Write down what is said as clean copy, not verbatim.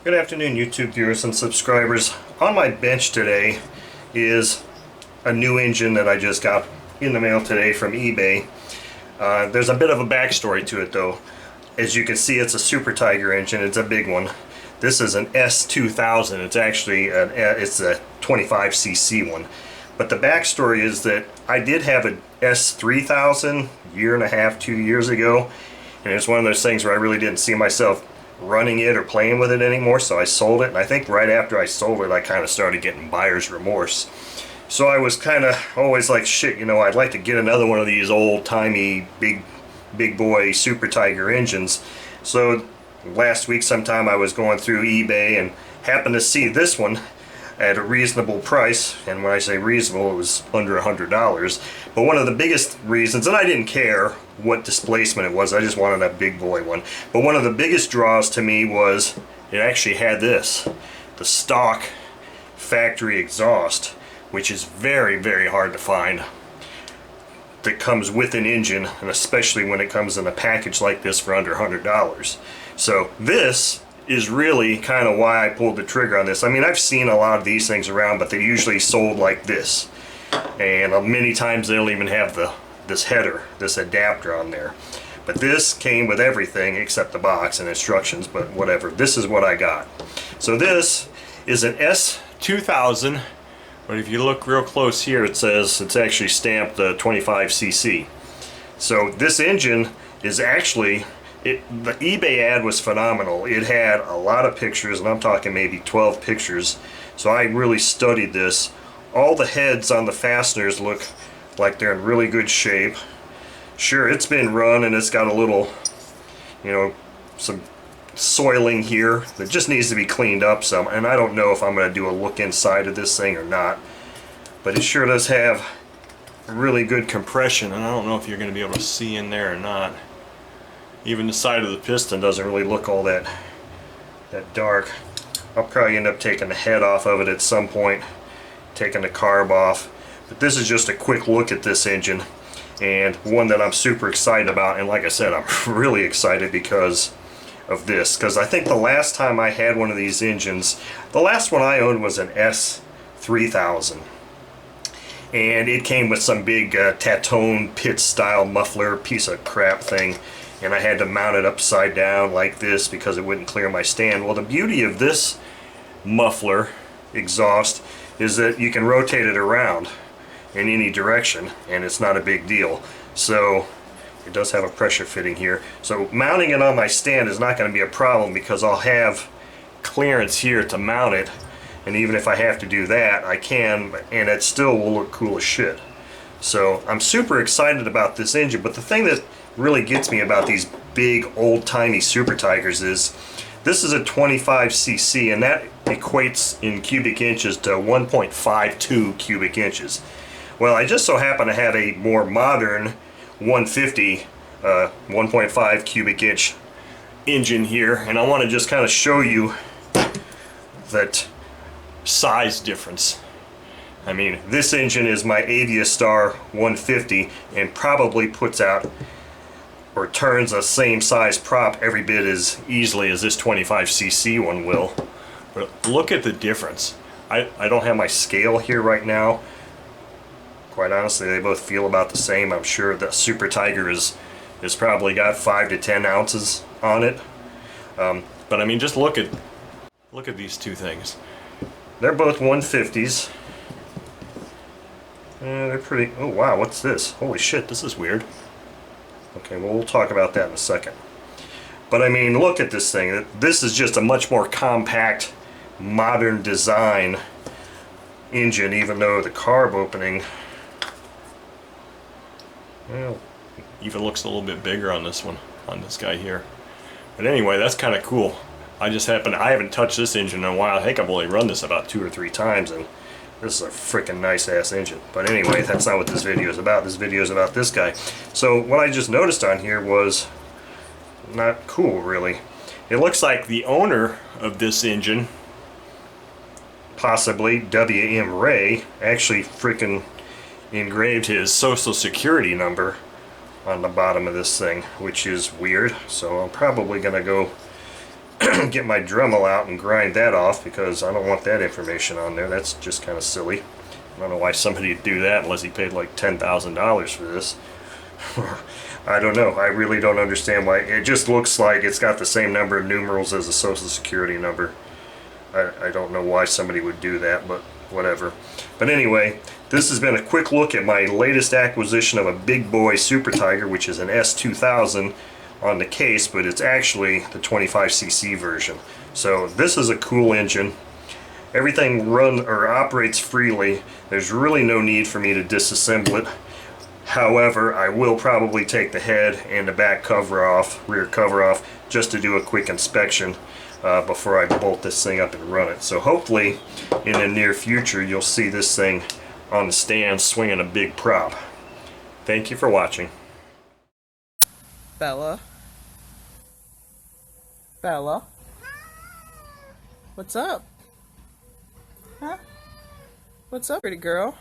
Good afternoon, YouTube viewers and subscribers. On my bench today is a new engine that I just got in the mail today from eBay. There's a bit of a backstory to it though. As you can see, it's a Super Tiger engine. It's a big one. This is an S2000. It's actually it's a 25cc one. But the backstory is that I did have a S3000 year and a half, 2 years ago, and it's one of those things where I really didn't see myself running it or playing with it anymore, so I sold it. And I think right after I sold it, I kind of started getting buyer's remorse. So I was kind of always like, shit, you know, I'd like to get another one of these old-timey big boy Super Tiger engines. So last week sometime I was going through eBay and happened to see this one at a reasonable price. And when I say reasonable, it was under $100. But one of the biggest reasons, and I didn't care what displacement it was, I just wanted a big boy one. But one of the biggest draws to me was it actually had this, the stock factory exhaust, which is very, very hard to find, that comes with an engine, and especially when it comes in a package like this for under $100. So this is really kind of why I pulled the trigger on this. I mean, I've seen a lot of these things around, but they're usually sold like this, and many times they don't even have this header, this adapter on there. But this came with everything except the box and instructions, but whatever. This is what I got. So this is an S2000, but if you look real close here, it says it's actually stamped 25cc. So this engine is actually, the eBay ad was phenomenal. It had a lot of pictures, and I'm talking maybe 12 pictures. So I really studied this. All the heads on the fasteners look like they're in really good shape. Sure, it's been run and it's got a little, you know, some soiling here that just needs to be cleaned up some, and I don't know if I'm going to do a look inside of this thing or not, but it sure does have really good compression, and I don't know if you're going to be able to see in there or not. Even the side of the piston doesn't really look all that dark. I'll probably end up taking the head off of it at some point, taking the carb off. But this is just a quick look at this engine, and one that I'm super excited about. And like I said, I'm really excited because of this, because I think the last time I had one of these engines, the last one I owned was an S3000, and it came with some big Tatone pit style muffler piece of crap thing, and I had to mount it upside down like this because it wouldn't clear my stand. Well, the beauty of this muffler exhaust is that you can rotate it around in any direction, and it's not a big deal. So it does have a pressure fitting here. So mounting it on my stand is not going to be a problem because I'll have clearance here to mount it, and even if I have to do that, I can, and it still will look cool as shit. So I'm super excited about this engine. But the thing that really gets me about these big old-timey Super Tigers is this is a 25cc, and that equates in cubic inches to 1.52 cubic inches. Well, I just so happen to have a more modern 150 1.5 cubic inch engine here, and I want to just kind of show you that size difference. I mean, this engine is my Aviastar 150 and probably puts out or turns a same size prop every bit as easily as this 25cc one will. But look at the difference. I don't have my scale here right now. Quite honestly, they both feel about the same. I'm sure the Super Tiger is probably got 5 to 10 ounces on it. But I mean, just look at these two things. They're both 150s. They're pretty. Oh wow, what's this? Holy shit, this is weird. Okay, well, we'll talk about that in a second. But I mean, look at this thing. This is just a much more compact, modern design engine, even though the carb opening, well, even looks a little bit bigger on this one, on this guy here. But anyway, that's kind of cool. I haven't touched this engine in a while. I think I've only run this about 2 or 3 times, and this is a freaking nice ass engine. But anyway, that's not what this video is about. This video is about this guy. So what I just noticed on here was not cool, really. It looks like the owner of this engine, possibly W.M. Ray, actually freaking engraved his social security number on the bottom of this thing, which is weird. So I'm probably gonna go get my Dremel out and grind that off, because I don't want that information on there. That's just kind of silly. I don't know why somebody would do that unless he paid like $10,000 for this. I don't know. I really don't understand why. It just looks like it's got the same number of numerals as a social security number. I don't know why somebody would do that, but whatever. But anyway, this has been a quick look at my latest acquisition of a big boy Super Tiger, which is an S2000 on the case, but it's actually the 25cc version. So this is a cool engine. Everything runs or operates freely. There's really no need for me to disassemble it. However, I will probably take the head and the back cover off, rear cover off, just to do a quick inspection before I bolt this thing up and run it. So hopefully in the near future you'll see this thing on the stand swinging a big prop. Thank you for watching. Bella? Bella? What's up? Huh? What's up, pretty girl?